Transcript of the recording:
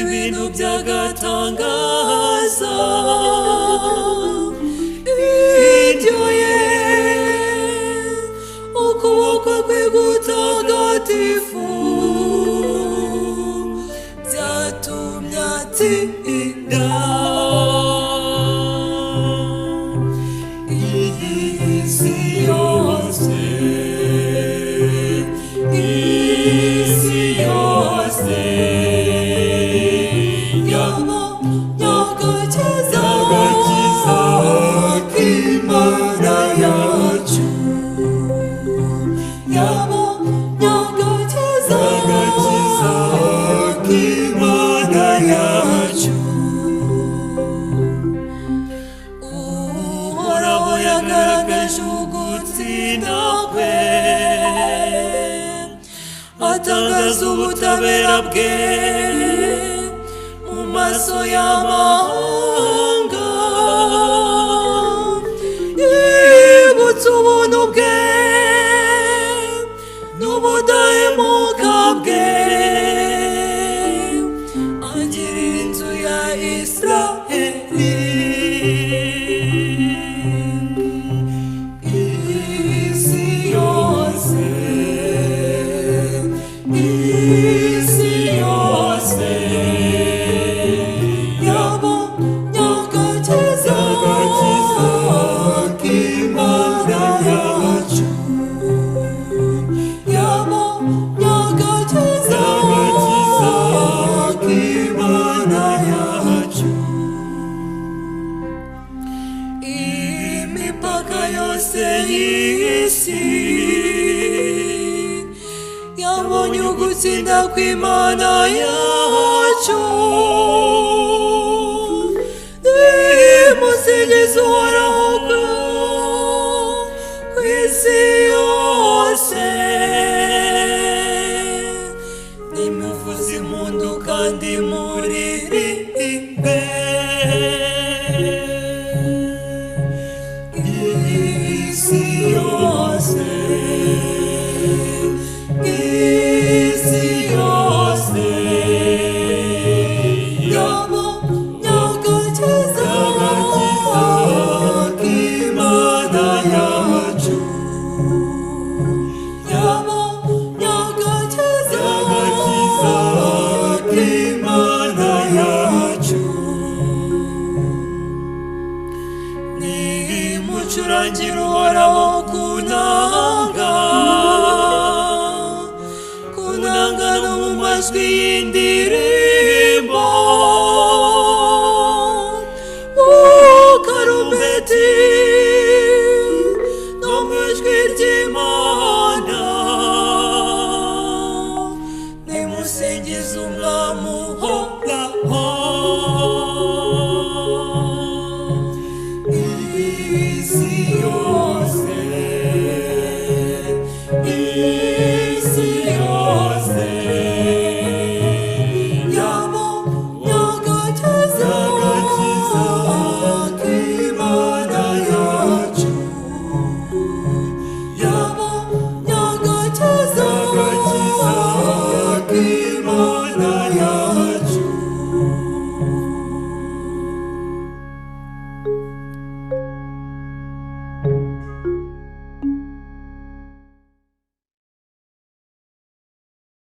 ibintu by'agatangaza iryoye ukuboko kwe gutagatifu byatumye atsinda iyi si yose Uhoraho yagaragaje ugutsinda kwe atangaza ubutabera bwe mu maso y'amahanga yibutsa ubuntu bwe n'ubudahemuka bwe agirira inzu ya Israheli yabonye ugutsinda kw'Imana yacu nimusingize Uhoraho kw'isi yose nimuvuze impundu kandi muririmbe isi yose nimucurangire Uhoraho kunanga no mu majwi y'indi